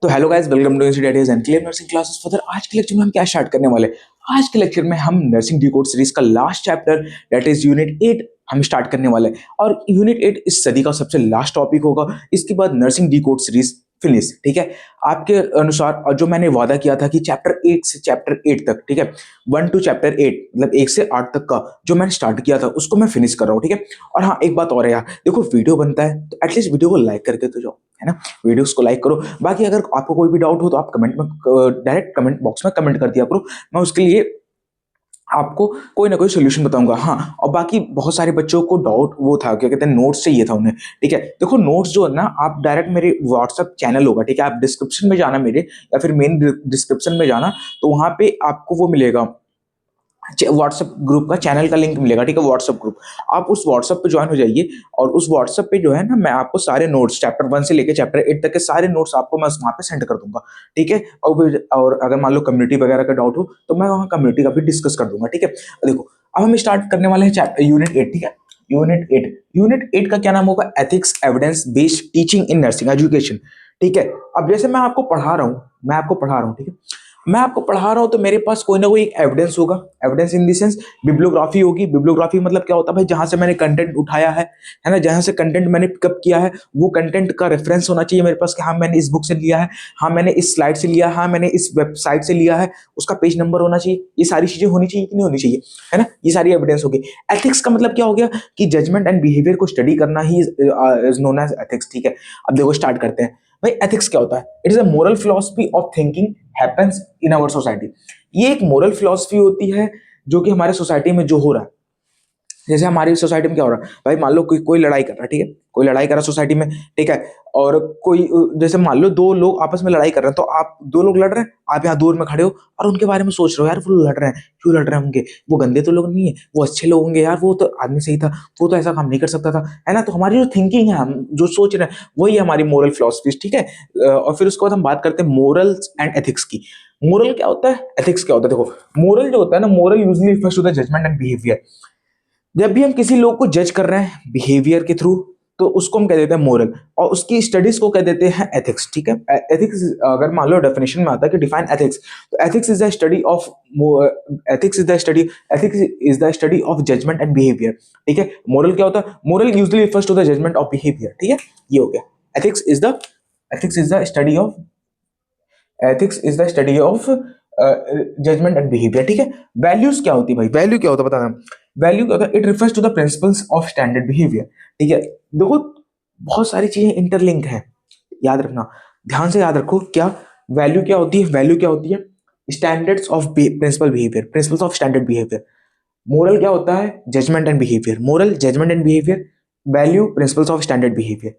तो hello guys, welcome to institute and clear nursing classes further. आज के lecture में हम क्या स्टार्ट करने वाले हैं? आज के लेक्चर में हम नर्सिंग डिकोड सीरीज का last chapter that is unit 8 हम स्टार्ट करने वाले हैं। और यूनिट 8 इस सदी का सबसे लास्ट टॉपिक होगा। इसके बाद नर्सिंग डिकोड सीरीज फिनिश। ठीक है, आपके अनुसार और जो मैंने वादा किया था कि चैप्टर 8 से चैप्टर 8 तक, ठीक है, 1 टू चैप्टर 8 मतलब 1 से 8 तक का जो मैंने स्टार्ट किया था उसको मैं फिनिश कर रहा हूँ। ठीक है, और हाँ, एक बात और है यार, देखो वीडियो बनता है तो एटलीस्ट वीडियो को लाइक करके तो जाओ, है ना। वीडियोस को लाइक करो। बाकी अगर आपको कोई भी डाउट हो तो आप कमेंट में, डायरेक्ट कमेंट बॉक्स में कमेंट कर दिया करो। मैं उसके लिए आपको कोई ना कोई सोल्यूशन बताऊंगा। हाँ, और बाकी बहुत सारे बच्चों को डाउट वो था, क्या कहते हैं, नोट्स चाहिए था उन्हें। ठीक है, देखो नोट्स जो है ना, आप डायरेक्ट मेरे व्हाट्सएप चैनल होगा, ठीक है, आप डिस्क्रिप्शन में जाना मेरे, या फिर मेन डिस्क्रिप्शन में जाना, तो वहां पे आपको वो मिलेगा, व्हाट्सएप ग्रुप का चैनल का लिंक मिलेगा। ठीक है, व्हाट्सएप ग्रुप, आप उस व्हाट्सएप पे ज्वाइन हो जाइए। और उस व्हाट्सएप पे जो है ना, मैं आपको सारे नोट्स चैप्टर 1 से लेकर चैप्टर 8 तक के सारे नोट्स आपको मैं वहां पे सेंड कर दूंगा। ठीक है, और अगर मान लो कम्युनिटी वगैरह का डाउट हो तो मैं वहाँ कम्युनिटी का भी डिस्कस कर दूंगा। ठीक है, देखो अब हम स्टार्ट करने वाले हैं चैप्टर यूनिट 8। ठीक है, यूनिट 8 का क्या नाम होगा? Ethics evidence based teaching in nursing education. ठीक है, अब जैसे मैं आपको पढ़ा रहा हूँ, ठीक है, मैं आपको पढ़ा रहा हूं तो मेरे पास कोई ना कोई एक एविडेंस होगा। Evidence in the sense bibliography होगी। बिब्लियोग्राफी मतलब क्या होता है भाई? जहां से मैंने कंटेंट उठाया है ना, जहां से कंटेंट मैंने पिकअप किया है, वो कंटेंट का रेफरेंस होना चाहिए मेरे पास कि हाँ मैंने इस बुक से लिया है, हाँ मैंने इस स्लाइड से लिया है, हाँ मैंने इस वेबसाइट से लिया है, उसका पेज नंबर होना चाहिए। ये सारी चीजें होनी चाहिए कि नहीं होनी चाहिए, है ना, ये सारी एविडेंस होगी। एथिक्स का मतलब क्या हो गया कि जजमेंट एंड बिहेवियर को स्टडी करना ही इज नोन एज एथिक्स। ठीक है, अब देखो स्टार्ट करते हैं। भाई एथिक्स क्या होता है? It is a moral philosophy of thinking happens in our society. ये एक मोरल फिलॉसफी होती है जो कि हमारे सोसाइटी में जो हो रहा है। जैसे हमारी सोसाइटी में क्या हो रहा है भाई? मान लो कोई कोई लड़ाई कर रहा है, ठीक है, कोई लड़ाई कर रहा है सोसाइटी में, ठीक है, और कोई जैसे मान लो दो लोग आपस में लड़ाई कर रहे हैं, तो आप दो लोग लड़ रहे हैं, आप यहाँ दूर में खड़े हो और उनके बारे में सोच रहे हो, यार वो लड़ रहे हैं, क्यों लड़ रहे हैं होंगे, वो गंदे तो लोग नहीं है, वो अच्छे लोग होंगे, यार वो तो आदमी सही था, वो तो ऐसा काम नहीं कर सकता था, है ना। तो हमारी जो थिंकिंग है, हम जो सोच रहे हैं, वही हमारी मोरल फिलोसफी। ठीक है, और फिर उसके बाद हम बात करते हैं मोरल्स एंड एथिक्स की। मोरल क्या होता है, एथिक्स क्या होता है? देखो मोरल जो होता है ना, moral usually refers to the judgement and behaviour. जब भी हम किसी लोग को जज कर रहे हैं बिहेवियर के थ्रू, तो उसको हम कह देते हैं मोरल, और उसकी स्टडीज को कह देते हैं एथिक्स। ठीक है, एथिक्स अगर मान लो डेफिनेशन में आता है कि डिफाइन एथिक्स, तो ethics is the study of ethics is the study of judgement and behaviour. ठीक है, मोरल क्या होता है? Moral usually refers to the judgement of behaviour. ठीक है, ये हो गया। Ethics is the ethics is the study of ethics is the study of judgement and behaviour. ठीक है, वैल्यूज क्या होती है भाई? वैल्यू क्या होता है बताना। वैल्यू क्या होता है? It refers to the principles of standard behaviour. ठीक है, देखो बहुत सारी चीजें इंटरलिंक है, याद रखना, ध्यान से याद रखो। क्या वैल्यू क्या होती है? वैल्यू क्या होती है? Standards of principle behaviour, principles of standard behaviour. Moral क्या होता है? Judgement and behaviour. Moral, judgement and behaviour. Value, principles of standard behaviour.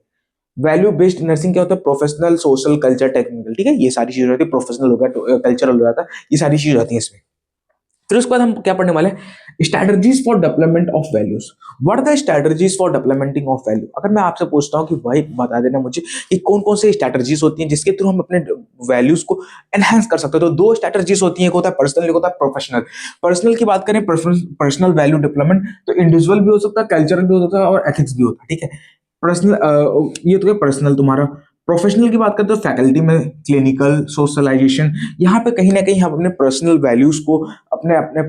Value based nursing क्या होता है? Professional, social, culture, technical. ठीक है, ये सारी चीजें होती है। प्रोफेशनल हो गया, कल्चरल हो जाता है, ये सारी चीजें होती हैं इसमें। फिर उसके बाद हम क्या पढ़ने वाले हैं? Strategies for development of values. What are the strategies for developmenting of value? अगर मैं आपसे पूछता हूँ कि भाई बता देना मुझे कि कौन कौन से स्ट्रेटजीज होती हैं जिसके थ्रू हम अपने वैल्यूज को एनहांस कर सकते हैं। तो दो स्ट्रेटजीज होती हैं, एक होता है पर्सनल, एक होता है प्रोफेशनल। पर्सनल की बात करें, पर्सनल वैल्यू डेवलपमेंट, तो इंडिविजुअल भी हो सकता है, कल्चरल भी हो सकता है, और एथिक्स भी होता है। ठीक है, पर्सनल, ये तो पर्सनल तुम्हारा। प्रोफेशनल की बात करते हो, फैकल्टी में क्लिनिकल, सोशलाइजेशन, यहाँ पे कहीं ना कहीं हम अपने पर्सनल वैल्यूज को, अपने अपने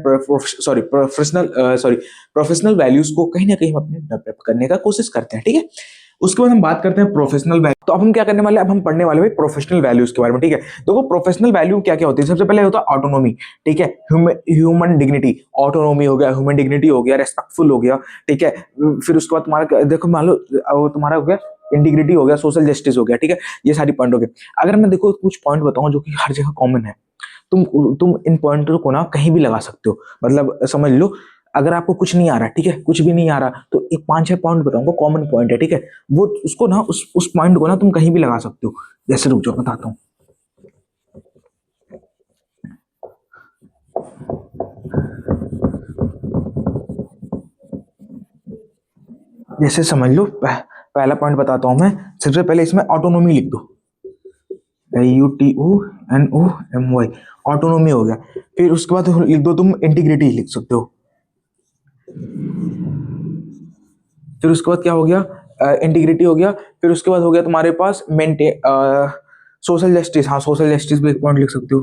प्रोफेशनल वैल्यूज को कहीं ना कहीं हम अपने डेवलप करने का कोशिश करते हैं। ठीक है, उसके बाद हम बात करते हैं प्रोफेशनल वैल्यू। तो अब हम क्या करने वाले हैं? अब हम पढ़ने वाले भाई प्रोफेशनल वैल्यूज के बारे में। ठीक है, देखो प्रोफेशनल वैल्यू क्या क्या होती है। सबसे पहले होता है ऑटोनोमी। ठीक है, ह्यूमन डिग्निटी, ऑटोनोमी हो गया, ह्यूमन डिग्निटी हो गया, रेस्पेक्टफुल हो गया। ठीक है, फिर उसके बाद तुम्हारा देखो, मान लो तुम्हारा हो गया इंटीग्रिटी, हो गया सोशल जस्टिस, हो गया। ठीक है, ये सारी पॉइंट हो गए। अगर मैं देखो कुछ पॉइंट बताऊं जो कि हर जगह कॉमन है, तुम इन पॉइंटों को ना कहीं भी लगा सकते हो। मतलब समझ लो, अगर आपको कुछ नहीं आ रहा, ठीक है, कुछ भी नहीं आ रहा, तो एक 5-6 पॉइंट बताऊंगा, कॉमन पॉइंट है। ठीक है, वो उसको ना उस पॉइंट को ना तुम कहीं भी लगा सकते हो। जैसे रुक जाओ बताता हूँ। जैसे समझ लो, पहला पॉइंट बताता हूं मैं। सबसे पहले इसमें ऑटोनोमी लिख दो, AUTONOMY, ऑटोनोमी हो गया। फिर उसके बाद लिख दो तुम इंटीग्रिटी, लिख सकते हो। फिर उसके बाद क्या हो गया? इंटीग्रिटी हो गया। फिर उसके बाद हो गया तुम्हारे पास सोशल जस्टिस, हाँ सोशल जस्टिस भी एक पॉइंट लिख सकते हो।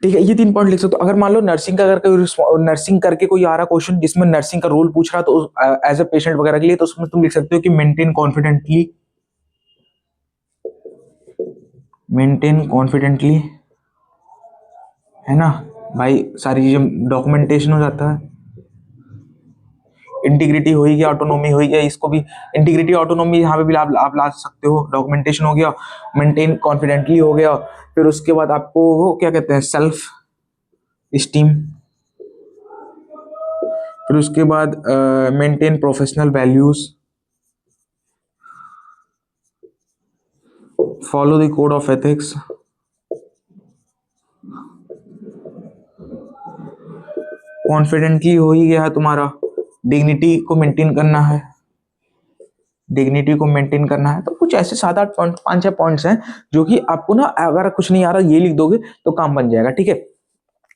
ठीक है, ये 3 पॉइंट लिख सकते हो। अगर मान लो नर्सिंग का अगर कोई नर्सिंग करके कोई आ रहा क्वेश्चन जिसमें नर्सिंग का रोल पूछ रहा तो एज अ पेशेंट वगैरह के लिए, तो उसमें तुम लिख सकते हो कि मेंटेन कॉन्फिडेंटली, है ना भाई, सारी चीजें डॉक्यूमेंटेशन हो जाता है। इंटीग्रिटी होगी, ऑटोनॉमी होगी, इसको भी इंटीग्रिटी ऑटोनॉमी यहाँ पे भी आप ला सकते हो। डॉक्यूमेंटेशन हो गया, मेंटेन कॉन्फिडेंटली हो गया, फिर उसके बाद आपको वो क्या कहते हैं, सेल्फ स्टीम, फिर उसके बाद maintain professional values, follow the code of ethics, confidently हो ही गया है तुम्हारा, डिग्निटी को मेंटेन करना है, डिग्निटी को मेंटेन करना है। तो कुछ ऐसे 7-8 पॉइंट, 5-6 पॉइंट्स हैं जो कि आपको ना, अगर कुछ नहीं आ रहा ये लिख दोगे तो काम बन जाएगा। ठीक है,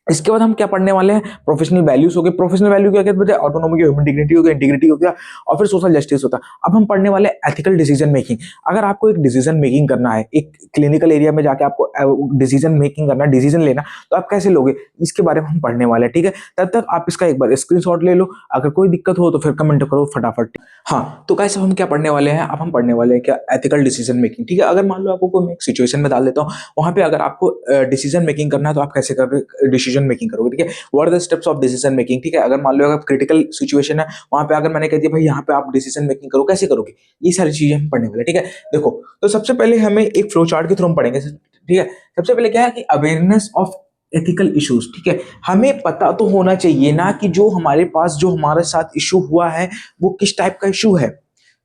इसके बाद हम क्या पढ़ने वाले हैं, प्रोफेशनल वैल्यूज हो गए। प्रोफेशनल वैल्यू क्या कहते हैं, ऑटोनॉमी, ह्यूमन डिग्निटी हो गया, इंटीग्रिटी हो गया, और फिर सोशल जस्टिस होता है। अब हम पढ़ने वाले एथिकल डिसीजन मेकिंग। अगर आपको एक डिसीजन मेकिंग करना है, एक क्लिनिकल एरिया में जाके आपको डिसीजन मेकिंग करना, डिसीजन लेना, तो आप कैसे लोगे, इसके बारे में हम पढ़ने वाले हैं। ठीक है, तब तक आप इसका एक बार स्क्रीनशॉट ले लो, अगर कोई दिक्कत हो तो फिर कमेंट करो फटाफट। हाँ, तो कैसे हम क्या पढ़ने वाले हैं, अब हम पढ़ने वाले हैं क्या, एथिकल डिसीजन मेकिंग। ठीक है, अगर मान लो आपको कोई मैं एक सिचुएशन में डाल देता हूँ, वहां पे अगर आपको डिसीजन मेकिंग करना है तो आप कैसे कर डिसीजन मेकिंग करोगे। ठीक है, what are the steps of decision making. ठीक है, अगर मान लो अगर क्रिटिकल सिचुएशन है, वहां पे अगर मैंने कह दिया भाई यहाँ पे आप डिसीजन मेकिंग करो, कैसे करोगे, ये सारी चीजें हम पढ़ने वाले। ठीक है, देखो, तो सबसे पहले हमें एक फ्लो चार्ट के थ्रू हम पढ़ेंगे। ठीक है, सबसे पहले क्या है कि अवेयरनेस ऑफ एथिकल इश्यूज। ठीक है, हमें पता तो होना चाहिए ना कि जो हमारे पास, जो हमारे साथ इशू हुआ है वो किस टाइप का इशू है,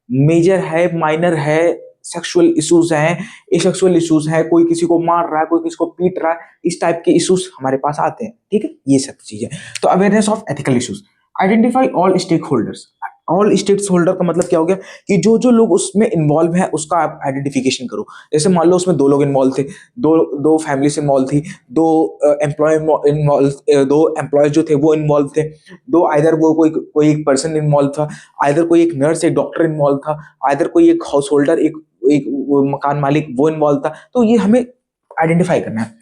मेजर है, माइनर है, सेक्सुअल इश्यूज हैं, एसेक्सुअल इश्यूज है, कोई किसी को मार रहा है, कोई किसी को पीट रहा है, इस टाइप के इश्यूज हमारे पास आते हैं। ठीक है, ये सब चीजें। तो awareness of ethical issues, identify all stakeholders. All stakeholder का मतलब क्या हो गया कि जो जो लोग उसमें इन्वॉल्व है उसका आप आइडेंटिफिकेशन करो। जैसे मान लो उसमें 2 लोग इन्वॉल्व थे, दो दो फैमिलीज इन्वॉल्व थी, दो दो एम्प्लॉय जो थे वो इन्वॉल्व थे, दो आइदर वो कोई कोई एक पर्सन इन्वॉल्व था, आइदर कोई एक नर्स, एक डॉक्टर इन्वॉल्व था, आइदर कोई एक हाउस होल्डर, एक एक वो मकान मालिक वो इन्वॉल्व था। तो ये हमें आइडेंटिफाई करना है।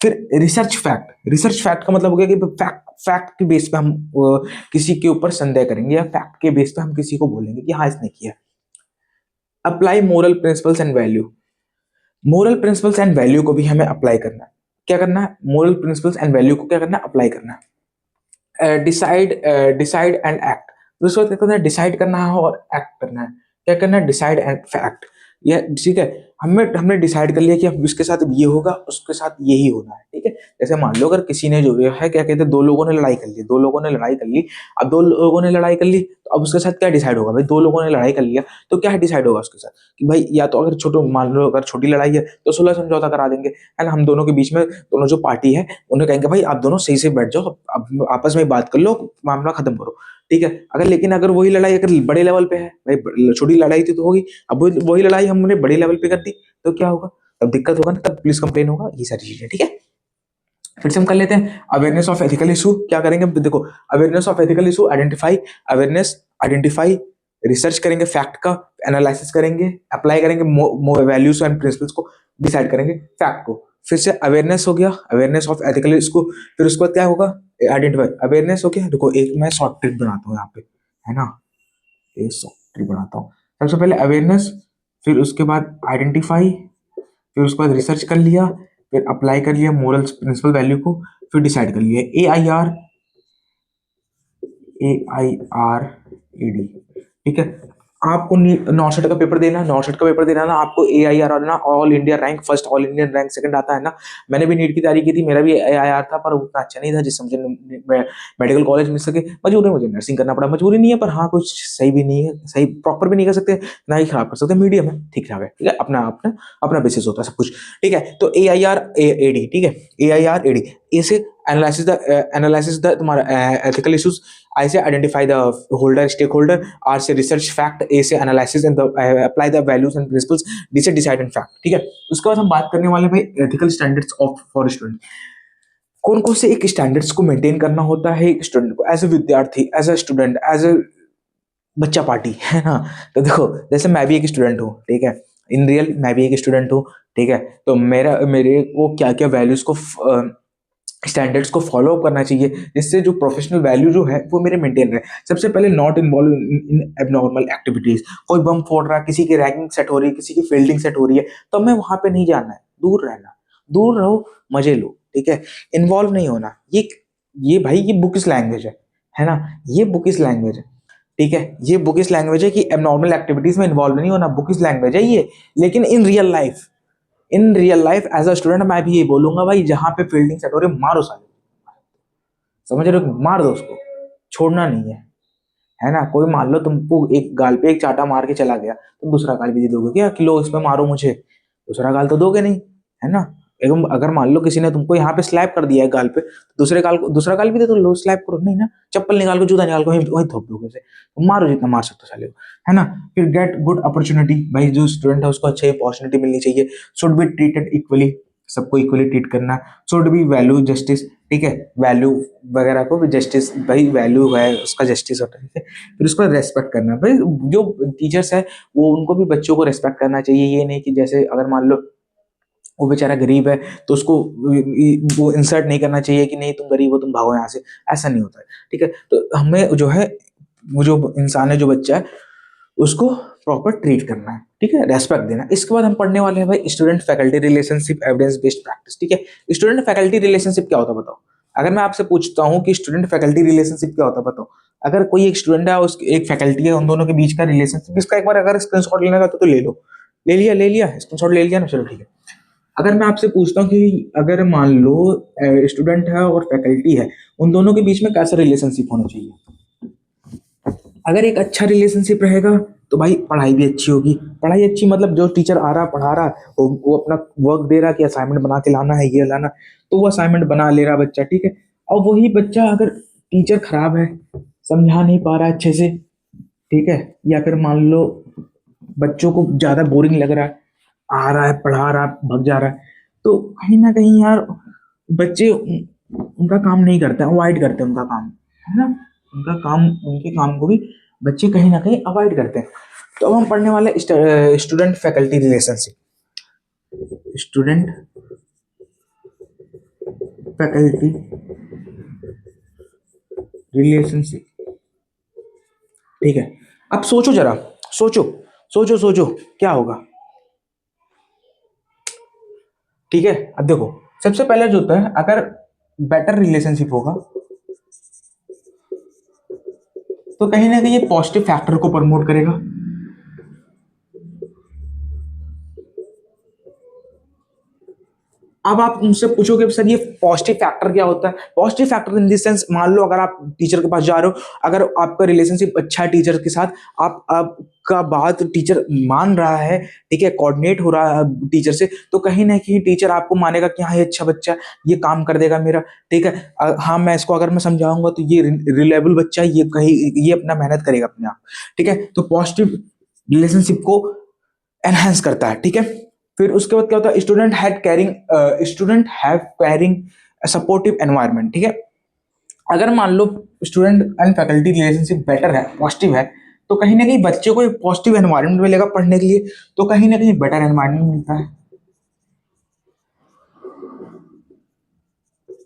फिर रिसर्च फैक्ट, रिसर्च फैक्ट का मतलब हो गया कि फैक्ट, फैक्ट के बेस पे हम किसी के ऊपर संदेह करेंगे, या फैक्ट के बेस पे हम किसी को बोलेंगे कि हाँ इसने किया। Apply moral principles and value, moral principles and value को भी हमें अप्लाई करना है। क्या करना है, मोरल प्रिंसिपल्स एंड वैल्यू को क्या करना है, अप्लाई करना है। डिसाइड, डिसाइड एंड एक्ट, दूसरा क्या करना है, डिसाइड करना है और एक्ट करना है। क्या करना है, डिसाइड एंड फैक्ट। ये ठीक है, हमने हमने डिसाइड कर लिया कि अब इसके साथ ये होगा, उसके साथ यही होना है। ठीक है, जैसे मान लो अगर किसी ने जो है क्या कहते हैं, 2 लोगों ने लड़ाई कर ली, 2 लोगों ने लड़ाई कर ली, अब 2 लोगों ने लड़ाई कर ली, तो अब उसके साथ क्या डिसाइड होगा भाई, 2 लोगों ने लड़ाई कर लिया तो क्या डिसाइड होगा उसके साथ कि भाई, या तो अगर छोटो मान लो अगर छोटी लड़ाई है तो सुलह समझौता करा देंगे, है ना, हम दोनों के बीच में, दोनों जो पार्टी है उन्हें कहेंगे भाई आप दोनों सही से बैठ जाओ, अब आपस में बात कर लो, मामला खत्म करो। ठीक है, अगर लेकिन अगर वही लड़ाई अगर बड़े लेवल पे है भाई, छोटी लड़ाई थी तो होगी, अब वही लड़ाई हमने बड़े लेवल पे कर दी तो क्या होगा, तब दिक्कत होगा ना, तब पुलिस कंप्लेन होगा, ये सारी चीजें। ठीक है, फिर से हम कर लेते हैं अवेयरनेस ऑफ एथिकल इशू। क्या करेंगे देखो, awareness of ethical issue, identify, awareness, identify, research करेंगे, फैक्ट का एनालिसिस करेंगे, अप्लाई करेंगे वैल्यूज एंड प्रिंसिपल्स को, डिसाइड करेंगे फैक्ट को। फिर से अवेयरनेस हो गया, अवेयरनेस ऑफ एथिकल इसको, फिर उसके बाद क्या होगा, आइडेंटिफाई, अवेयरनेस हो गया। देखो एक मैं शॉर्ट ट्रिक बनाता हूँ यहाँ पे, है ना, एक शॉर्ट ट्रिक बनाता हूँ। सबसे पहले अवेयरनेस, फिर उसके बाद आइडेंटिफाई, फिर उसके बाद रिसर्च कर लिया, फिर अप्लाई कर लिया मोरल प्रिंसिपल वैल्यू को, फिर डिसाइड कर लिया AIR, AIRED। ठीक है, आपको नॉर्सेट का पेपर देना है, नॉर्सेट का पेपर देना ना आपको, AIR और ना all India rank first, all Indian rank second आता है ना। मैंने भी नीट की तैयारी की थी, मेरा भी AIR था पर उतना अच्छा नहीं था जिससे मुझे मेडिकल कॉलेज मिल सके। मजबूरी मुझे नर्सिंग करना पड़ा, मजबूरी नहीं है पर हाँ कुछ सही भी नहीं है, सही प्रॉपर भी नहीं कर सकते ना ही खराब कर सकते, मीडियम है, ठीक ठाक है। ठीक है, अपना अपना अपना बेसिस होता है सब कुछ। ठीक है, तो AIRED, ठीक है, AIRED, इसे एनालिसिस द तुम्हारा एथिकल इश्यूज, I से identify the holder stakeholder, R से research fact, A से analysis and apply the values and principles, D से decide and fact। ठीक है, उसके बाद हम बात करने वाले भाई ethical standards of for student। कौन कौन से एक स्टैंडर्ड्स को मेंटेन करना होता है एक स्टूडेंट को, एज ए विद्यार्थी, as a student, as a बच्चा पार्टी है ना। तो देखो जैसे मैं भी एक स्टूडेंट हूँ, ठीक है, इन रियल मैं भी एक स्टूडेंट हूँ, ठीक है। तो मेरे को क्या क्या वैल्यूज को स्टैंडर्ड्स को फॉलो करना चाहिए, जिससे जो प्रोफेशनल वैल्यू जो है वो मेरे मेंटेन रहे। सबसे पहले not involve in abnormal activities. कोई बम फोड़ रहा है, किसी की रैगिंग सेट हो रही है, किसी की फील्डिंग सेट हो रही है, तो हमें वहां पे नहीं जाना है, दूर रहना, दूर रहो, मजे लो, ठीक है। इन्वॉल्व नहीं होना। ये भाई ये बुक इस लैंग्वेज है ना, ये बुक इस लैंग्वेज है, ठीक है। ये बुक इस लैंग्वेज है कि एबनॉर्मल एक्टिविटीज में इन्वॉल्व नहीं होना, बुक इस लैंग्वेज है ये। लेकिन in real life as a student मैं भी ये बोलूंगा भाई, जहां पे फील्डिंग सेट हो रही है, मारो साले, समझ रहे हो, मार दो उसको, छोड़ना नहीं है ना। कोई मान लो तुमको एक गाल पे एक चाटा मार के चला गया, तो दूसरा गाल भी दे दोगे क्या कि लो इस पे मारो मुझे? दूसरा गाल तो दोगे नहीं, है ना। एवं अगर मान लो किसी ने तुमको यहाँ पे स्लैप कर दिया है गाल पे, तो दूसरा गाल भी दे दो, लो स्लैप करो, नहीं ना, चप्पल निकाल के जूता निकाल के वहीं वहीं थोप दोगे उसे, तो मारो जितना मार सकते हो साले को, है ना। फिर गेट गुड अपॉर्चुनिटी, भाई जो स्टूडेंट है उसको अच्छी अपॉर्चुनिटी मिलनी चाहिए। शुड बी ट्रीटेड इक्वली, सबको इक्वली ट्रीट करना। शुड बी वैल्यू जस्टिस, ठीक है, वैल्यू वगैरह को भी जस्टिस, भाई वैल्यू है उसका जस्टिस होता है, ठीक है। फिर उसको रेस्पेक्ट करना, भाई जो टीचर्स है वो उनको भी बच्चों को रेस्पेक्ट करना चाहिए। ये नहीं कि जैसे अगर मान लो वो बेचारा गरीब है तो उसको वो इंसर्ट नहीं करना चाहिए कि नहीं तुम गरीब हो तुम भागो यहाँ से, ऐसा नहीं होता है, ठीक है। तो हमें जो है, वो जो इंसान है, जो बच्चा है, उसको प्रॉपर ट्रीट करना है, ठीक है, रेस्पेक्ट देना। इसके बाद हम पढ़ने वाले हैं भाई student faculty relationship evidence based practice, ठीक है। स्टूडेंट फैकल्टी रिलेशनशिप क्या होता है बताओ? अगर मैं आपसे पूछता हूँ कि स्टूडेंट फैकल्टी रिलेशनशिप क्या होता है बताओ। अगर कोई एक स्टूडेंट है उस एक फैकल्टी है, उन दोनों के बीच का रिलेशनशिप, इसका एक बार अगर स्क्रीनशॉट लेना चाहते हो तो ले लो। ले लिया स्क्रीनशॉट ले लिया ना, चलो ठीक है। अगर मैं आपसे पूछता हूँ कि अगर मान लो स्टूडेंट है और फैकल्टी है, उन दोनों के बीच में कैसा रिलेशनशिप होना चाहिए? अगर एक अच्छा रिलेशनशिप रहेगा तो भाई पढ़ाई भी अच्छी होगी। पढ़ाई अच्छी मतलब जो टीचर आ रहा पढ़ा रहा, वो अपना वर्क दे रहा कि असाइनमेंट बना के लाना है, ये लाना, तो वो असाइनमेंट बना ले रहा बच्चा, ठीक है। और वही बच्चा अगर टीचर खराब है, समझा नहीं पा रहा है अच्छे से, ठीक है, या फिर मान लो बच्चों को ज्यादा बोरिंग लग रहा है, आ रहा है पढ़ा रहा है भग जा रहा है, तो कहीं ना कहीं यार बच्चे उनका काम नहीं करते, अवॉइड करते हैं उनका काम, है ना। उनका काम, उनके काम को भी बच्चे कहीं ना कहीं अवॉइड करते हैं। तो अब हम पढ़ने वाले student faculty relationship, student faculty relationship, ठीक है। अब सोचो जरा, सोचो सोचो क्या होगा, ठीक है। अब देखो सबसे पहले जो होता है, अगर बेटर रिलेशनशिप होगा तो कहीं ना कहीं ये पॉजिटिव फैक्टर को प्रमोट करेगा। अब आप उनसे पूछोगे सर ये पॉजिटिव फैक्टर क्या होता है? Positive factor in this sense, मान लो अगर आप टीचर के पास जा रहे हो, अगर आपका रिलेशनशिप अच्छा है टीचर के साथ, आप आपका बात टीचर मान रहा है, ठीक है, कोऑर्डिनेट हो रहा है टीचर से, तो कहीं ना कहीं टीचर आपको मानेगा कि हाँ ये अच्छा बच्चा है, ये काम कर देगा मेरा, ठीक है। हाँ मैं इसको अगर मैं समझाऊंगा तो ये रिलेबल बच्चा है, ये कहीं ये अपना मेहनत करेगा अपने आप, ठीक है। तो पॉजिटिव रिलेशनशिप को एनहांस करता है, ठीक है। फिर उसके बाद क्या होता है, student have caring supportive environment, ठीक है। अगर मान लो student and faculty relationship better है, पॉजिटिव है, तो कहीं ना कहीं बच्चे को एक पॉजिटिव एनवायरनमेंट मिलेगा पढ़ने के लिए, तो कहीं ना कहीं बेटर एनवायरनमेंट मिलता है,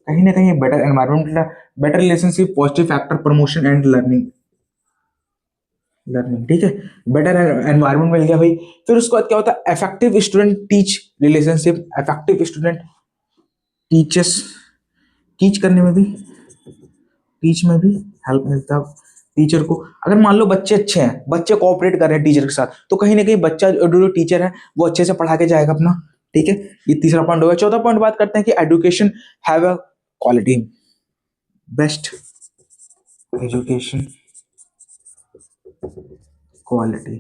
कहीं ना कहीं बेटर एनवायरनमेंट मिलता है। Better relationship, positive factor, promotion and learning, ठीक है। बेटर एनवायरनमेंट मिल गया भाई। फिर उसके बाद क्या होता है, effective student teach relationship, effective student teachers, teach करने में भी, टीच में भी हेल्प मिलता है टीचर को। अगर मान लो बच्चे अच्छे हैं, बच्चे कोऑपरेट कर रहे हैं टीचर के साथ, तो कहीं ना कहीं बच्चा जो टीचर है वो अच्छे से पढ़ा के जाएगा अपना, ठीक है। ये तीसरा पॉइंट होगा। चौथा पॉइंट बात करते हैं कि education have a quality, best education quality,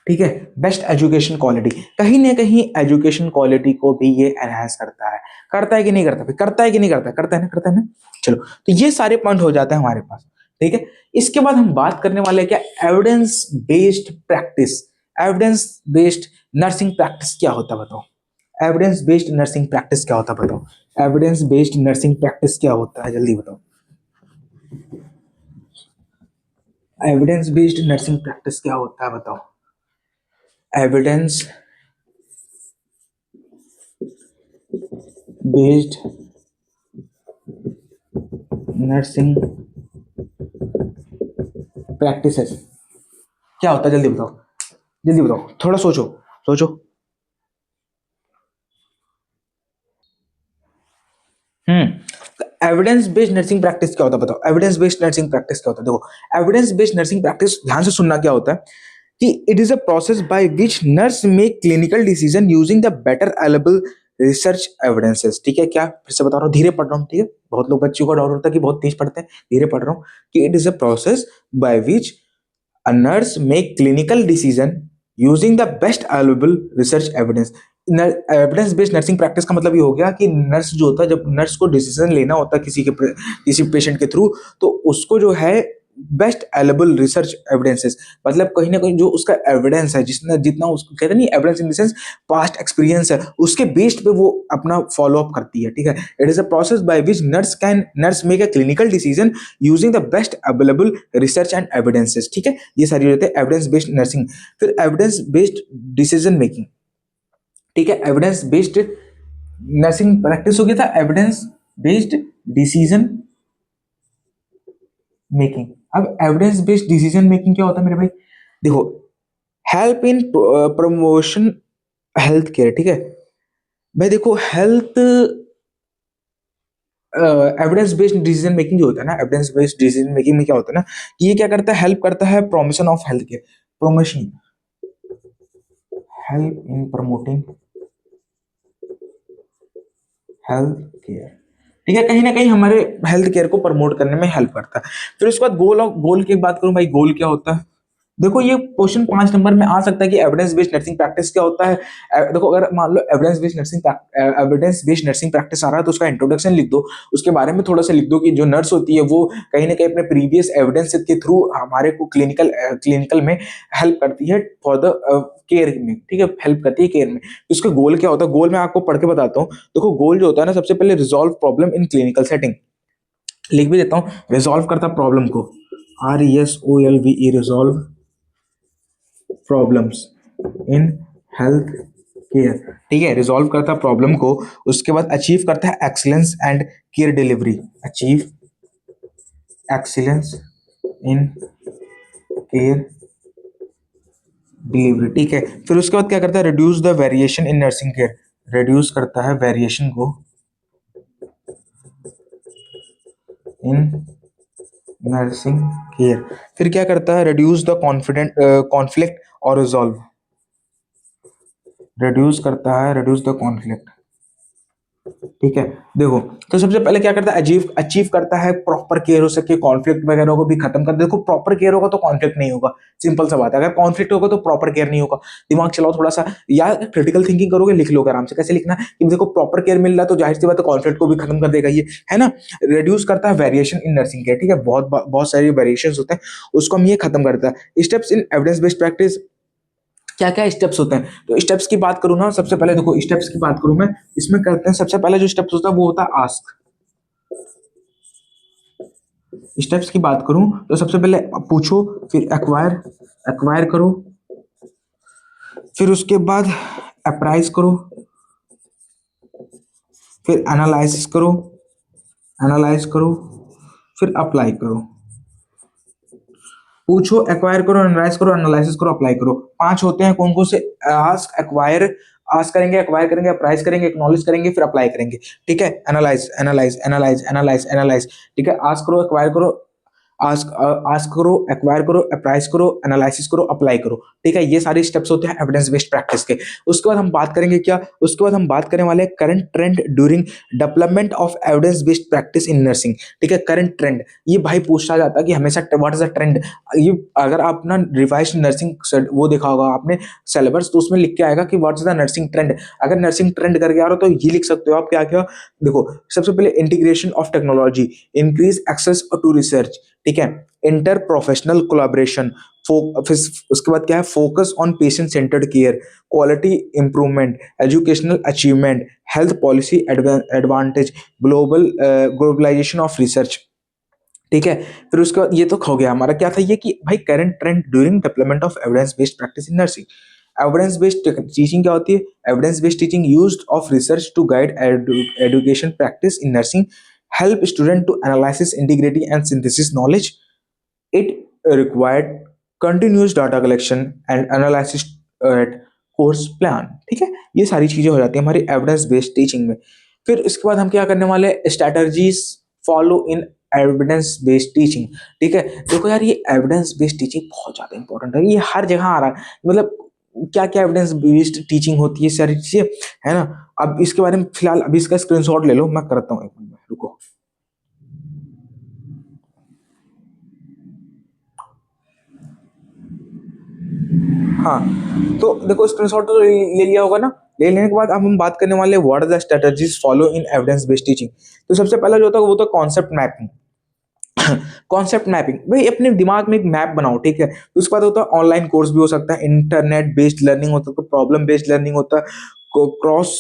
ठीक है। बेस्ट एजुकेशन क्वालिटी, कहीं ना कहीं एजुकेशन क्वालिटी को भी ये एनहांस करता है कि नहीं करता? करता है कि नहीं करता? करता है ना। चलो, तो ये सारे पॉइंट हो जाते हैं हमारे पास, ठीक है। इसके बाद हम बात करने वाले हैं क्या, evidence based practice. Evidence based nursing practice क्या होता है बताओ? एविडेंस बेस्ड नर्सिंग प्रैक्टिस क्या होता है बताओ? एविडेंस बेस्ड नर्सिंग प्रैक्टिस क्या होता है, जल्दी बताओ। एविडेंस बेस्ड नर्सिंग प्रैक्टिस क्या होता है बताओ। एविडेंस बेस्ड नर्सिंग प्रैक्टिसेस क्या होता है, जल्दी बताओ, जल्दी बताओ, थोड़ा सोचो, सोचो। एविडेंस बेस्ड नर्सिंग प्रैक्टिस क्या होता है बताओ। एविडेंस बेस्ड नर्सिंग प्रैक्टिस क्या होता है, देखो एविडेंस बेस्ड नर्सिंग प्रैक्टिस ध्यान से सुनना क्या होता है कि it is a process by which nurse make clinical decision using the better available research evidences. ठीक है, क्या फिर से बता रहा हूँ, धीरे पढ़ रहा हूँ, ठीक है, बहुत लोग बच्चों का डाउट होता है कि बहुत तेज पढ़ते हैं, धीरे पढ़ रहा हूँ कि it is a process by which a nurse make clinical decision using the best available research evidence। Evidence based nursing practice का मतलब ये हो गया कि नर्स जो होता है, जब नर्स को डिसीजन लेना होता है किसी पेशेंट के थ्रू, तो उसको जो है बेस्ट अवेलेबल रिसर्च एविडेंसेस, मतलब कहीं ना कहीं जो उसका एविडेंस है, जितना जितना उसको कहते हैं नहीं, evidence in the sense past experience है, उसके बेस्ड पे वो अपना फॉलो अप करती है। ठीक है, it is a process by which nurse make a clinical decision using the best available research and evidences. ठीक है, ये सारी रहते हैं एविडेंस बेस्ड नर्सिंग। फिर एविडेंस बेस्ड डिसीजन मेकिंग, ठीक है, एविडेंस बेस्ड नर्सिंग प्रैक्टिस हो गया था एविडेंस बेस्ड डिसीजन मेकिंग। अब एविडेंस बेस्ड डिसीजन मेकिंग क्या होता है मेरे भाई, देखो, help in promotion health care. ठीक है भाई, देखो health evidence based decision making जो होता है ना, एविडेंस बेस्ड डिसीजन मेकिंग में क्या होता है ना कि ये क्या करता है, हेल्प करता है promotion of health care, promotion, help in promoting health care. ठीक है, कहीं ना कहीं हमारे हेल्थ केयर को प्रमोट करने में हेल्प करता है। फिर उसके बाद गोल की बात करूं भाई, गोल क्या होता है, देखो ये क्वेश्चन 5 नंबर में आ सकता है कि एविडेंस बेस्ड नर्सिंग प्रैक्टिस क्या होता है। देखो अगर मान लो एविडेंस बेस्ड नर्सिंग प्रैक्टिस आ रहा है तो उसका इंट्रोडक्शन लिख दो, उसके बारे में थोड़ा सा लिख दो कि जो नर्स होती है वो कहीं ना कहीं अपने प्रीवियस एविडेंस के थ्रू हमारे को क्लिनिकल में हेल्प करती है फॉर द केयर में। ठीक है, हेल्प करती है केयर में। तो उसका गोल क्या होता है, गोल मैं आपको पढ़ के बताता हूँ। देखो गोल जो होता है ना, सबसे पहले resolve problem in clinical setting, लिख भी देता हूँ, रिजॉल्व करता प्रॉब्लम को, RESOLVE, resolve problems in health care. ठीक है, रिजॉल्व करता है प्रॉब्लम को, उसके बाद अचीव करता है excellence and care delivery, achieve excellence in care delivery. ठीक है, फिर उसके बाद क्या करता है, reduce the variation in nursing care, reduce करता है वेरिएशन को इन नर्सिंग केयर। फिर क्या करता है, रिड्यूस द कॉन्फ्लिक्ट और रिजॉल्व, रिड्यूस द कॉन्फ्लिक्ट। ठीक है, देखो, तो सबसे पहले क्या करता है, अचीव अचीव करता है प्रॉपर केयर हो सके, कॉन्फ्लिक्ट वगैरह को भी खत्म कर। देखो प्रॉपर केयर होगा तो कॉन्फ्लिक्ट नहीं होगा, सिंपल सा बात है, अगर कॉन्फ्लिक्ट होगा तो प्रॉपर केयर नहीं होगा। दिमाग चलाओ थोड़ा सा, या क्रिटिकल थिंकिंग करोगे, लिख लो आराम से, कैसे लिखना कि देखो प्रॉपर केयर मिल रहा है तो जाहिर सी बात है कॉन्फ्लिक्ट को भी खत्म कर देगा ये, है ना। रिड्यूस करता है वेरिएशन इन नर्सिंग केयर, ठीक है, बहुत बहुत सारे वेरिएशन होते हैं, उसको हम ये खत्म करता है। Steps in evidence based practice, क्या क्या स्टेप्स होते हैं, तो स्टेप्स की बात करूँ ना, सबसे पहले देखो स्टेप्स की बात करूँ मैं, इसमें करते हैं सबसे पहले जो स्टेप्स होता है वो होता है आस्क। स्टेप्स की बात करूं तो सबसे पहले पूछो, फिर एक्वायर एक्वायर करो, फिर उसके बाद अप्राइज करो, फिर एनालाइज करो, फिर अप्लाई करो। पूछो, एक्वायर करो, एनालाइज करो, एनालिसिस करो, अप्लाई करो। 5 होते हैं, कौन कौन से, आस्क, एक्वायर, आस्क करेंगे, एक्वायर करेंगे, अप्राइज करेंगे, एक्नॉलेज करेंगे, फिर अप्लाई करेंगे। ठीक है, analyse analyse analyse analyse analyse. ठीक है, आस्क करो, एक्वायर करो, आस्क आस्क करो, एक्वायर करो, अप्राइज करो, एनालिसिस करो, अप्लाई करो। ठीक है, ये सारे स्टेप्स होते हैं एविडेंस बेस्ड प्रैक्टिस के। उसके बाद हम बात करेंगे क्या, उसके बाद हम बात करने वाले हैं current trend during development of evidence based practice in nursing. ठीक है, करंट ट्रेंड, ये भाई पूछा जाता है कि हमेशा व्हाट इज द ट्रेंड। ये अगर आप ना रिवाइज नर्सिंग वो देखा होगा आपने सिलेबस, तो उसमें लिख के आएगा कि what is the nursing trend. अगर नर्सिंग ट्रेंड करके आ रहा हो तो ये लिख सकते हो आप, क्या क्या, देखो सबसे पहले integration of technology, increase access to research. ठीक है, इंटर प्रोफेशनल कोलाब्रेशन, उसके बाद क्या है, focus on patient centred care, quality improvement, educational achievement, health policy advantage, globalisation of research. ठीक है। फिर उसके बाद ये तो हो गया हमारा, क्या था ये कि भाई current trend during development of evidence based practice in nursing. Evidence based teaching क्या होती है? Evidence based teaching used of research to guide education practice in nursing, help student to analysis, integrity and synthesis knowledge. It required continuous data collection and analysis at course plan। ठीक है, ये सारी चीजें हो जाती है हमारी एविडेंस बेस्ड टीचिंग में। फिर इसके बाद हम क्या करने वाले, strategies follow in evidence based teaching. ठीक है, देखो यार ये एविडेंस बेस्ड टीचिंग बहुत ज्यादा इंपॉर्टेंट है, ये हर जगह आ रहा है। मतलब क्या क्या एविडेंस बेस्ड टीचिंग होती है, सारी चीजें है ना। अब इसके बारे में फिलहाल अभी इसका स्क्रीनशॉट ले लो, मैं करता हूँ एक मिनट में, रुको। हाँ, तो देखो स्क्रीनशॉट तो ले लिया होगा ना। ले लेने के बाद अब हम बात करने वाले what are the strategies follow in evidence based teaching. तो सबसे पहला जो होता है वो तो कॉन्सेप्ट मैपिंग। कॉन्सेप्ट मैपिंग, भाई अपने दिमाग में एक मैप बनाओ। ठीक है, उसके बाद होता है ऑनलाइन कोर्स भी हो सकता है, इंटरनेट बेस्ड लर्निंग होता है, प्रॉब्लम बेस्ड लर्निंग होता है, क्रॉस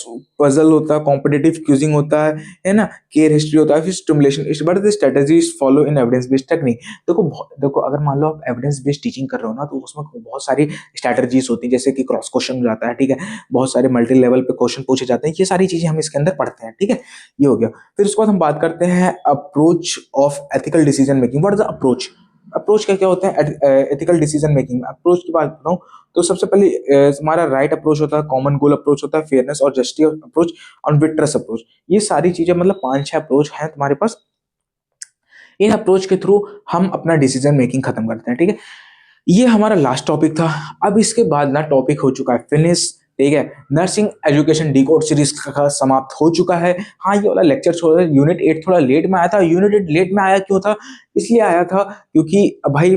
पजल होता है, कॉम्पिटिटिव क्यूजिंग होता है ना, केयर हिस्ट्री होता है, फिर स्टिमुलेशन। इस बार strategies follow in evidence based technique. देखो अगर मान लो आप एविडेंस बेस्ड टीचिंग कर रहे हो ना, तो उसमें बहुत सारी स्ट्रेटजीज होती हैं, जैसे कि क्रॉस क्वेश्चन हो जाता है। ठीक है, बहुत सारे मल्टी लेवल पे क्वेश्चन पूछे जाते हैं, ये सारी चीजें हम इसके अंदर पढ़ते हैं। ठीक है, ये हो गया। फिर उसके बाद हम बात करते हैं approach of ethical decision making. What is the approach? Approach क्या क्या होता है एथिकल डिसीजन मेकिंग। अप्रोच की बात बताऊं तो सबसे पहले हमारा राइट अप्रोच होता है, कॉमन गोल अप्रोच होता है, फेयरनेस और जस्टिस अप्रोच और विट्रस अप्रोच। ये सारी चीजें मतलब 5-6 अप्रोच हैं तुम्हारे पास। इन अप्रोच के थ्रू हम अपना डिसीजन मेकिंग खत्म करते हैं। ठीक है, ये हमारा लास्ट टॉपिक था। अब इसके बाद ना टॉपिक हो चुका है फिनिश। ठीक है, नर्सिंग एजुकेशन डिकोड सीरीज का समाप्त हो चुका है। हाँ, ये वाला लेक्चर छोड़, यूनिट 8 थोड़ा लेट में आया था। यूनिट 8 लेट में आया क्यों था? इसलिए आया था क्योंकि भाई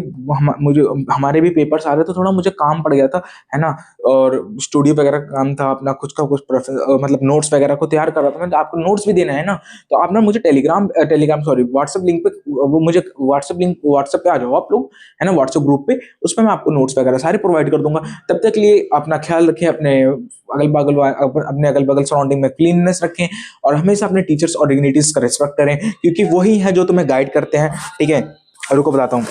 मुझे हमारे भी पेपर्स आ रहे थे, थोड़ा मुझे काम पड़ गया था, है ना। और स्टूडियो वगैरह का काम था अपना, कुछ का कुछ मतलब नोट्स वगैरह को तैयार कर रहा था मैं। तो आपको नोट्स भी देना है ना, तो आप ना मुझे टेलीग्राम सॉरी व्हाट्सएप लिंक पे, वो मुझे व्हाट्सएप पे आ जाओ आप लोग, है ना, व्हाट्सएप ग्रुप पे। उसमें मैं आपको नोट्स वगैरह सारे प्रोवाइड कर दूंगा। तब तक के लिए अपना ख्याल रखें, अपने अगल बगल सराउंडिंग में क्लीननेस रखें, और हमेशा अपने टीचर्स और डिग्निटीज का रिस्पेक्ट करें, क्योंकि वही है जो तुम्हें गाइड करते हैं। ठीक है, रुको बताता हूँ।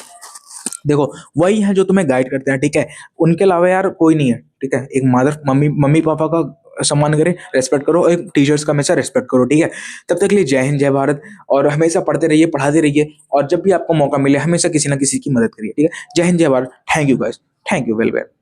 देखो, वही है जो तुम्हें गाइड करते हैं। ठीक है, उनके अलावा यार कोई नहीं है। ठीक है, एक मम्मी मम्मी पापा का सम्मान करें, रेस्पेक्ट करो, एक टीचर्स का हमेशा रेस्पेक्ट करो। ठीक है, तब तक के लिए जय हिंद जय भारत। और हमेशा पढ़ते रहिए, पढ़ाते रहिए, और जब भी आपको मौका मिले हमेशा किसी ना किसी की मदद करिए। ठीक है, जय हिंद जय Bharat. Thank you guys, thank you well well.